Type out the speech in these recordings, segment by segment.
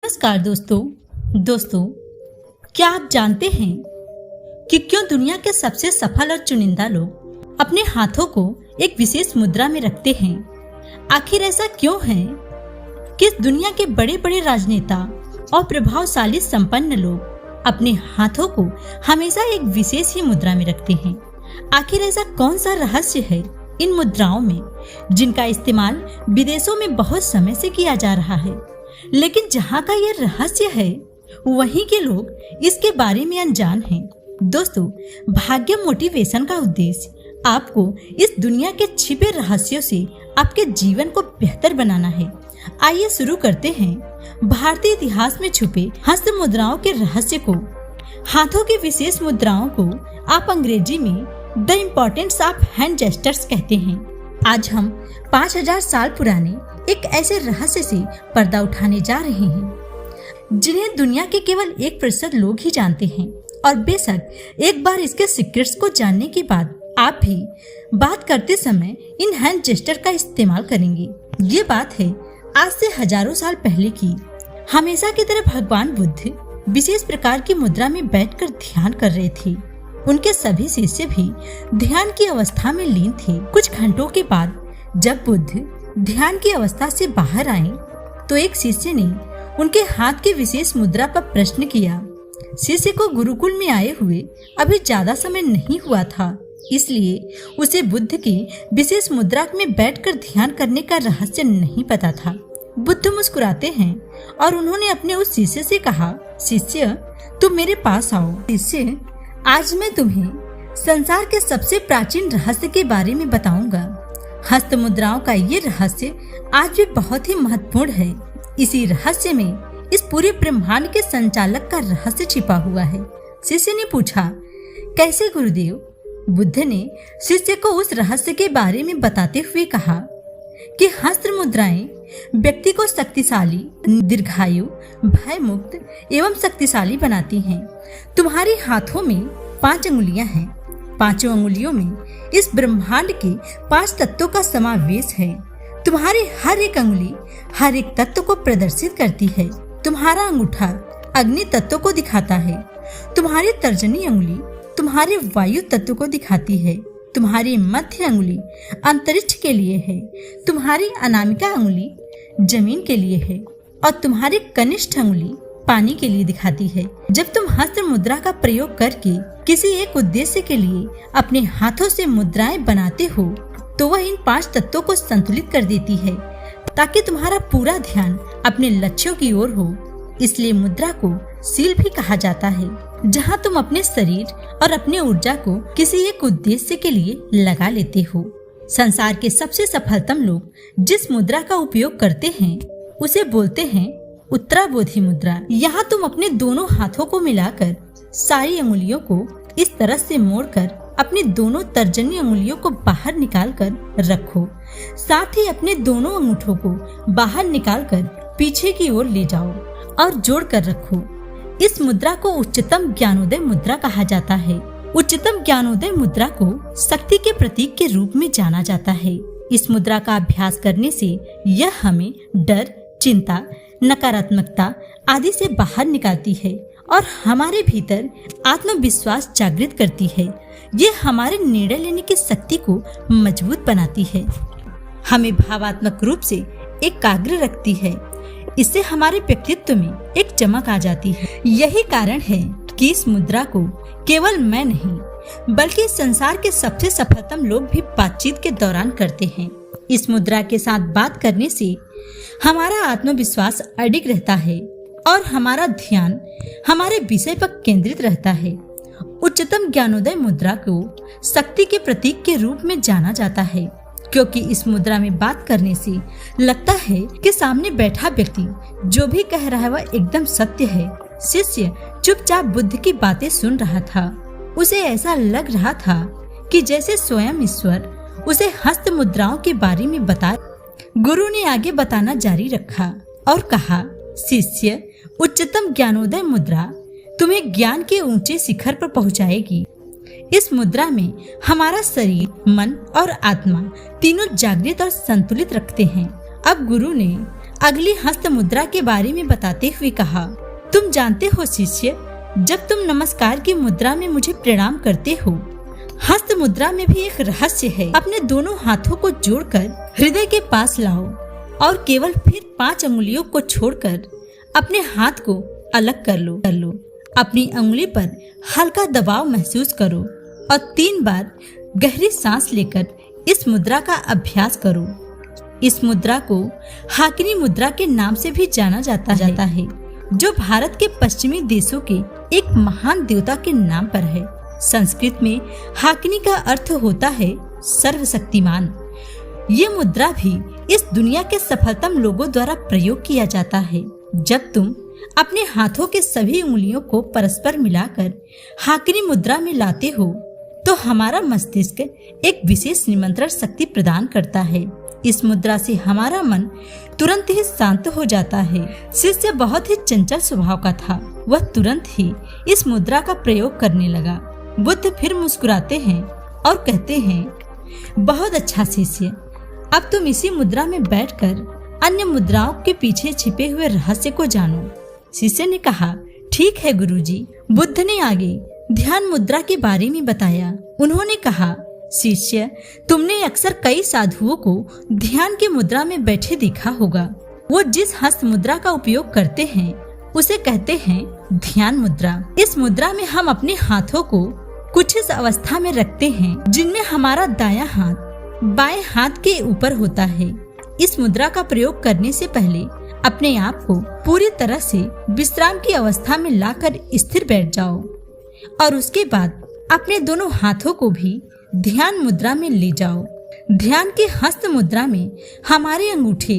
नमस्कार दोस्तों, क्या आप जानते हैं कि क्यों दुनिया के सबसे सफल और चुनिंदा लोग अपने हाथों को एक विशेष मुद्रा में रखते हैं? आखिर ऐसा क्यों है कि दुनिया के बड़े बड़े राजनेता और प्रभावशाली संपन्न लोग अपने हाथों को हमेशा एक विशेष ही मुद्रा में रखते हैं? आखिर ऐसा कौन सा रहस्य है इन मुद्राओं में जिनका इस्तेमाल विदेशों में बहुत समय से किया जा रहा है, लेकिन जहाँ का ये रहस्य है वहीं के लोग इसके बारे में अनजान हैं। दोस्तों, भाग्य मोटिवेशन का उद्देश्य आपको इस दुनिया के छिपे रहस्यों से आपके जीवन को बेहतर बनाना है। आइए शुरू करते हैं भारतीय इतिहास में छुपे हस्त मुद्राओं के रहस्य को। हाथों की विशेष मुद्राओं को आप अंग्रेजी में the importance of hand gestures कहते हैं। आज हम 5000 साल पुराने एक ऐसे रहस्य से पर्दा उठाने जा रहे हैं जिन्हें दुनिया के केवल 1% लोग ही जानते हैं, और बेशक एक बार इसके सीक्रेट्स को जानने के बाद आप भी बात करते समय इन हैंड जेस्टर का इस्तेमाल करेंगे। ये बात है आज से हजारों साल पहले की। हमेशा की तरह भगवान बुद्ध विशेष प्रकार की मुद्रा में बैठकर ध्यान कर रहे थे। उनके सभी शिष्य भी ध्यान की अवस्था में लीन थे। कुछ घंटों के बाद जब बुद्ध ध्यान की अवस्था से बाहर आए तो एक शिष्य ने उनके हाथ की विशेष मुद्रा पर प्रश्न किया। शिष्य को गुरुकुल में आए हुए अभी ज्यादा समय नहीं हुआ था, इसलिए उसे बुद्ध की विशेष मुद्रा में बैठकर ध्यान करने का रहस्य नहीं पता था। बुद्ध मुस्कुराते हैं और उन्होंने अपने उस शिष्य से कहा, शिष्य तुम मेरे पास आओ। शिष्य, आज मैं तुम्हें संसार के सबसे प्राचीन रहस्य के बारे में बताऊंगा। हस्त मुद्राओं का ये रहस्य आज भी बहुत ही महत्वपूर्ण है। इसी रहस्य में इस पूरे ब्रह्मांड के संचालक का रहस्य छिपा हुआ है। शिष्य ने पूछा, कैसे गुरुदेव? बुद्ध ने शिष्य को उस रहस्य के बारे में बताते हुए कहा कि हस्त मुद्राएं व्यक्ति को शक्तिशाली, दीर्घायु, भयमुक्त एवं शक्तिशाली बनाती हैं। तुम्हारे हाथों में 5 अंगुलियां हैं। 5 अंगुलियों में इस ब्रह्मांड के 5 तत्वों का समावेश है। तुम्हारी हर एक अंगुली हर एक तत्व को प्रदर्शित करती है। तुम्हारा अंगूठा अग्नि तत्व को दिखाता है। तुम्हारी तर्जनी अंगुली तुम्हारे वायु तत्व को दिखाती है। तुम्हारी मध्य अंगुली अंतरिक्ष के लिए है। तुम्हारी अनामिका अंगुली जमीन के लिए है और तुम्हारी कनिष्ठ अंगुली पानी के लिए दिखाती है। जब तुम हस्त मुद्रा का प्रयोग करके किसी एक उद्देश्य के लिए अपने हाथों से मुद्राएं बनाते हो तो वह इन 5 तत्वों को संतुलित कर देती है ताकि तुम्हारा पूरा ध्यान अपने लक्ष्यों की ओर हो। इसलिए मुद्रा को सील भी कहा जाता है, जहां तुम अपने शरीर और अपने ऊर्जा को किसी एक उद्देश्य के लिए लगा लेते हो। संसार के सबसे सफलतम लोग जिस मुद्रा का उपयोग करते हैं उसे बोलते हैं उत्तराबोधि मुद्रा। यहाँ तुम अपने दोनों हाथों को मिलाकर सारी अंगुलियों को इस तरह से मोड़कर अपनी दोनों तर्जनी अंगुलियों को बाहर निकालकर रखो। साथ ही अपने दोनों अंगूठों को बाहर निकालकर पीछे की ओर ले जाओ और जोड़ कर रखो। इस मुद्रा को उच्चतम ज्ञानोदय मुद्रा कहा जाता है। उच्चतम ज्ञानोदय मुद्रा को शक्ति के प्रतीक के रूप में जाना जाता है। इस मुद्रा का अभ्यास करने से यह हमें डर, चिंता, नकारात्मकता आदि से बाहर निकालती है और हमारे भीतर आत्मविश्वास जागृत करती है। ये हमारे निर्णय लेने की शक्ति को मजबूत बनाती है, हमें भावात्मक रूप से एकाग्र रखती है। इससे हमारे व्यक्तित्व में एक चमक आ जाती है। यही कारण है कि इस मुद्रा को केवल मैं नहीं बल्कि संसार के सबसे सफलतम लोग भी बातचीत के दौरान करते हैं। इस मुद्रा के साथ बात करने से हमारा आत्मविश्वास अडिग रहता है और हमारा ध्यान हमारे विषय पर केंद्रित रहता है। उच्चतम ज्ञानोदय मुद्रा को शक्ति के प्रतीक के रूप में जाना जाता है क्योंकि इस मुद्रा में बात करने से लगता है कि सामने बैठा व्यक्ति जो भी कह रहा है वह एकदम सत्य है। शिष्य चुपचाप बुद्ध की बातें सुन रहा था। उसे ऐसा लग रहा था कि जैसे स्वयं ईश्वर उसे हस्त मुद्राओं के बारे में बता। गुरु ने आगे बताना जारी रखा और कहा, शिष्य उच्चतम ज्ञानोदय मुद्रा तुम्हें ज्ञान के ऊंचे शिखर पर पहुंचाएगी। इस मुद्रा में हमारा शरीर, मन और आत्मा तीनों जागृत और संतुलित रखते हैं। अब गुरु ने अगली हस्त मुद्रा के बारे में बताते हुए कहा, तुम जानते हो शिष्य, जब तुम नमस्कार की मुद्रा में मुझे प्रणाम करते हो, हस्त मुद्रा में भी एक रहस्य है। अपने दोनों हाथों को जोड़कर हृदय के पास लाओ और केवल फिर 5 अंगुलियों को छोड़कर अपने हाथ को अलग कर लो। अपनी अंगुली पर हल्का दबाव महसूस करो और 3 बार गहरी सांस लेकर इस मुद्रा का अभ्यास करो। इस मुद्रा को हाकिनी मुद्रा के नाम से भी जाना जाता है, जो भारत के पश्चिमी देशों के एक महान देवता के नाम पर है। संस्कृत में हाकिनी का अर्थ होता है सर्वशक्तिमान। ये मुद्रा भी इस दुनिया के सफलतम लोगों द्वारा प्रयोग किया जाता है। जब तुम अपने हाथों के सभी उंगलियों को परस्पर मिलाकर हाकिनी मुद्रा में लाते हो, तो हमारा मस्तिष्क एक विशेष निमंत्रण शक्ति प्रदान करता है। इस मुद्रा से हमारा मन तुरंत ही शांत हो जाता है। शिष्य बहुत ही चंचल स्वभाव का था। वह तुरंत ही इस मुद्रा का प्रयोग करने लगा। बुद्ध फिर मुस्कुराते हैं और कहते हैं, बहुत अच्छा शिष्य, अब तुम इसी मुद्रा में बैठकर अन्य मुद्राओं के पीछे छिपे हुए रहस्य को जानो। शिष्य ने कहा, ठीक है गुरुजी। बुद्ध ने आगे ध्यान मुद्रा के बारे में बताया। उन्होंने कहा, शिष्य, तुमने अक्सर कई साधुओं को ध्यान की मुद्रा में बैठे देखा होगा। वो जिस हस्त मुद्रा का उपयोग करते हैं उसे कहते हैं ध्यान मुद्रा। इस मुद्रा में हम अपने हाथों को कुछ इस अवस्था में रखते हैं जिनमें हमारा दायां हाथ बाएं हाथ के ऊपर होता है। इस मुद्रा का प्रयोग करने से पहले अपने आप को पूरी तरह से विश्राम की अवस्था में लाकर स्थिर बैठ जाओ और उसके बाद अपने दोनों हाथों को भी ध्यान मुद्रा में ले जाओ। ध्यान की हस्त मुद्रा में हमारे अंगूठे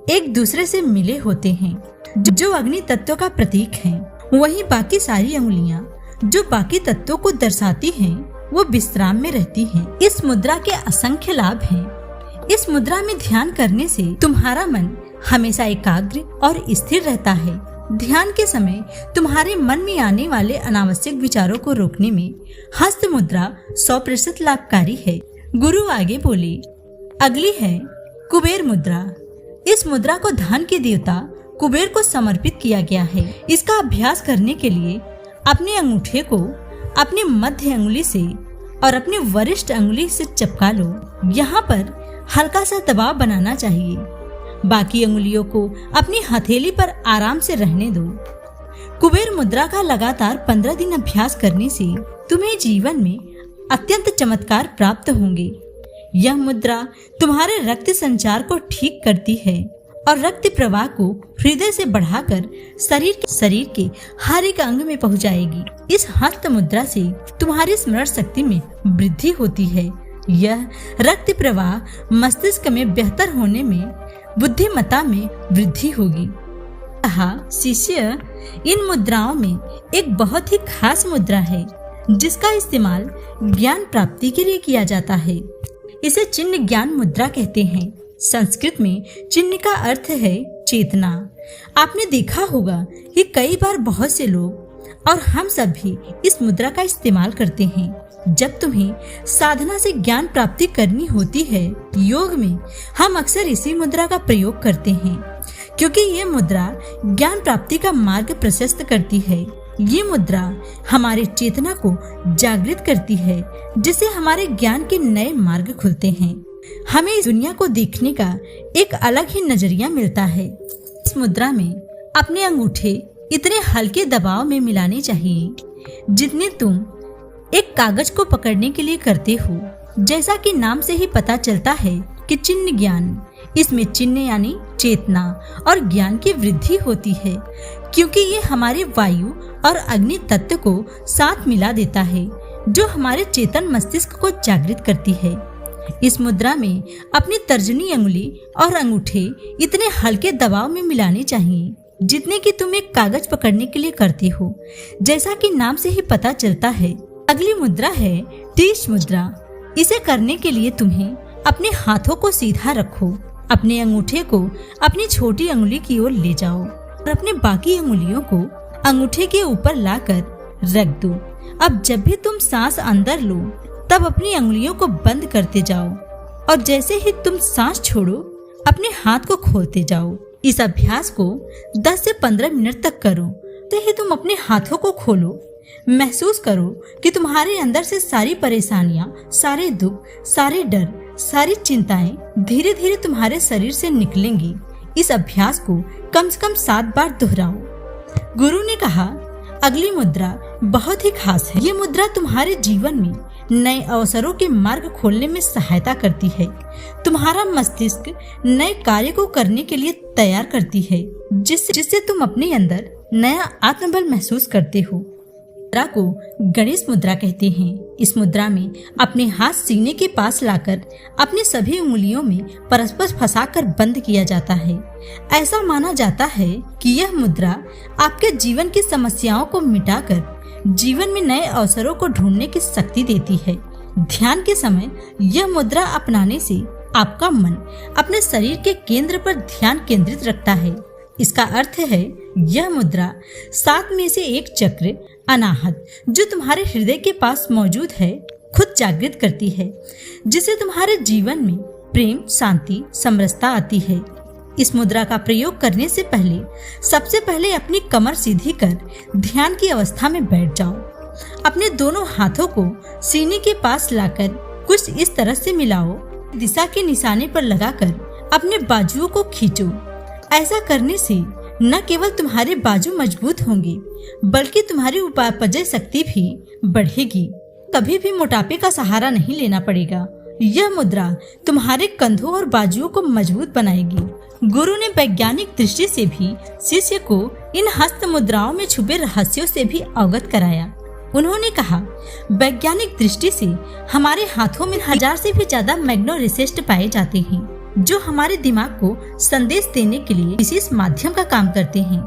एक दूसरे से मिले होते हैं, जो अग्नि तत्व का प्रतीक है। वहीं बाकी सारी अंगुलियां जो बाकी तत्वों को दर्शाती हैं, वो विश्राम में रहती हैं। इस मुद्रा के असंख्य लाभ हैं। इस मुद्रा में ध्यान करने से तुम्हारा मन हमेशा एकाग्र और स्थिर रहता है। ध्यान के समय तुम्हारे मन में आने वाले अनावश्यक विचारों को रोकने में हस्त मुद्रा 100% लाभकारी है। गुरु आगे बोले, अगली है कुबेर मुद्रा। इस मुद्रा को धन के देवता कुबेर को समर्पित किया गया है। इसका अभ्यास करने के लिए अपने अंगूठे को अपनी मध्य अंगुली से और अपनी वरिष्ठ अंगुली से चिपका लो। यहाँ पर हल्का सा दबाव बनाना चाहिए। बाकी अंगुलियों को अपनी हथेली पर आराम से रहने दो। कुबेर मुद्रा का लगातार 15 दिन अभ्यास करने से तुम्हें जीवन में अत्यंत चमत्कार प्राप्त होंगे। यह मुद्रा तुम्हारे रक्त संचार को ठीक करती है और रक्त प्रवाह को हृदय से बढ़ाकर शरीर के हर एक अंग में पहुंचाएगी। इस हस्त मुद्रा से तुम्हारी स्मरण शक्ति में वृद्धि होती है। यह रक्त प्रवाह मस्तिष्क में बेहतर होने में, बुद्धिमत्ता में वृद्धि होगी। कहा, शिष्य, इन मुद्राओं में एक बहुत ही खास मुद्रा है जिसका इस्तेमाल ज्ञान प्राप्ति के लिए किया जाता है। इसे चिन्ह ज्ञान मुद्रा कहते हैं। संस्कृत में चिन्ह का अर्थ है चेतना। आपने देखा होगा कि कई बार बहुत से लोग और हम सब भी इस मुद्रा का इस्तेमाल करते हैं। जब तुम्हें साधना से ज्ञान प्राप्ति करनी होती है, योग में हम अक्सर इसी मुद्रा का प्रयोग करते हैं, क्योंकि ये मुद्रा ज्ञान प्राप्ति का मार्ग प्रशस्त करती है। ये मुद्रा हमारे चेतना को जागृत करती है, जिससे हमारे ज्ञान के नए मार्ग खुलते हैं। हमें इस दुनिया को देखने का एक अलग ही नजरिया मिलता है। इस मुद्रा में अपने अंगूठे इतने हल्के दबाव में मिलाने चाहिए जितने तुम एक कागज को पकड़ने के लिए करते हो। जैसा कि नाम से ही पता चलता है कि चिन्ह ज्ञान, इसमें चिन्ह यानी चेतना और ज्ञान की वृद्धि होती है, क्योंकि ये हमारे वायु और अग्नि तत्व को साथ मिला देता है, जो हमारे चेतन मस्तिष्क को जागृत करती है। इस मुद्रा में अपनी तर्जनी अंगुली और अंगूठे इतने हल्के दबाव में मिलाने चाहिए जितने कि तुम एक कागज पकड़ने के लिए करते हो। जैसा कि नाम से ही पता चलता है। अगली मुद्रा है टीश मुद्रा। इसे करने के लिए तुम्हें अपने हाथों को सीधा रखो, अपने अंगूठे को अपनी छोटी अंगुली की ओर ले जाओ और अपने बाकी अंगुलियों को अंगूठे के ऊपर लाकर रख दो। अब जब भी तुम सांस अंदर लो, तब अपनी अंगुलियों को बंद करते जाओ और जैसे ही तुम सांस छोड़ो, अपने हाथ को खोलते जाओ। इस अभ्यास को 10 से 15 मिनट तक करो। तो ही तुम अपने हाथों को खोलो, महसूस करो कि तुम्हारे अंदर से सारी परेशानियां, सारे दुख, सारे डर, सारी चिंताएं धीरे धीरे तुम्हारे शरीर से निकलेंगी। इस अभ्यास को कम से कम 7 बार दोहराओ। गुरु ने कहा, अगली मुद्रा बहुत ही खास है। ये मुद्रा तुम्हारे जीवन में नए अवसरों के मार्ग खोलने में सहायता करती है। तुम्हारा मस्तिष्क नए कार्य को करने के लिए तैयार करती है, जिससे तुम अपने अंदर नया आत्मबल महसूस करते हो। मुद्रा को गणेश मुद्रा कहते हैं। इस मुद्रा में अपने हाथ सीने के पास लाकर अपनी सभी उंगलियों में परस्पर फंसाकर बंद किया जाता है। ऐसा माना जाता है कि यह मुद्रा आपके जीवन की समस्याओं को मिटाकर जीवन में नए अवसरों को ढूंढने की शक्ति देती है। ध्यान के समय यह मुद्रा अपनाने से आपका मन अपने शरीर के केंद्र पर ध्यान केंद्रित रखता है। इसका अर्थ है यह मुद्रा 7 में से एक चक्र अनाहत, जो तुम्हारे हृदय के पास मौजूद है, खुद जागृत करती है, जिससे तुम्हारे जीवन में प्रेम, शांति, समरसता आती है। इस मुद्रा का प्रयोग करने से पहले सबसे पहले अपनी कमर सीधी कर ध्यान की अवस्था में बैठ जाओ। अपने दोनों हाथों को सीने के पास लाकर कुछ इस तरह से मिलाओ। दिशा के निशाने पर लगाकर अपने बाजुओं को खींचो। ऐसा करने से न केवल तुम्हारे बाजू मजबूत होंगे, बल्कि तुम्हारी उपापचय शक्ति भी बढ़ेगी। कभी भी मोटापे का सहारा नहीं लेना पड़ेगा। यह मुद्रा तुम्हारे कंधों और बाजुओं को मजबूत बनाएगी। गुरु ने वैज्ञानिक दृष्टि से भी शिष्य को इन हस्त मुद्राओं में छुपे रहस्यों से भी अवगत कराया। उन्होंने कहा, वैज्ञानिक दृष्टि से हमारे हाथों में 1000 से भी ज्यादा मैग्नेटोरेसेप्टर पाए जाते हैं, जो हमारे दिमाग को संदेश देने के लिए विशेष माध्यम का काम करते हैं,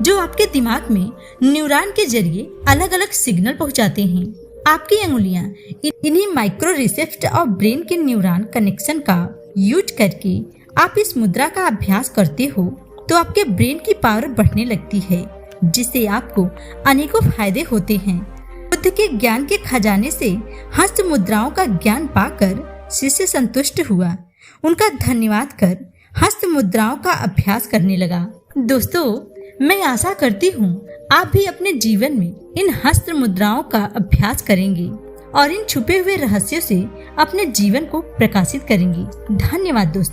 जो आपके दिमाग में न्यूरॉन के जरिए अलग अलग सिग्नल पहुंचाते हैं। आपकी अंगुलियां इन्हीं माइक्रो रिसेप्टर और ब्रेन के न्यूरॉन कनेक्शन का यूज करके आप इस मुद्रा का अभ्यास करते हो तो आपके ब्रेन की पावर बढ़ने लगती है, जिससे आपको अनेकों फायदे होते हैं। बुद्ध के ज्ञान के खजाने से हस्त मुद्राओं का ज्ञान पाकर शिष्य संतुष्ट हुआ। उनका धन्यवाद कर हस्त मुद्राओं का अभ्यास करने लगा। दोस्तों, मैं आशा करती हूँ आप भी अपने जीवन में इन हस्त मुद्राओं का अभ्यास करेंगे और इन छुपे हुए रहस्यों से अपने जीवन को प्रकाशित करेंगे। धन्यवाद दोस्तों।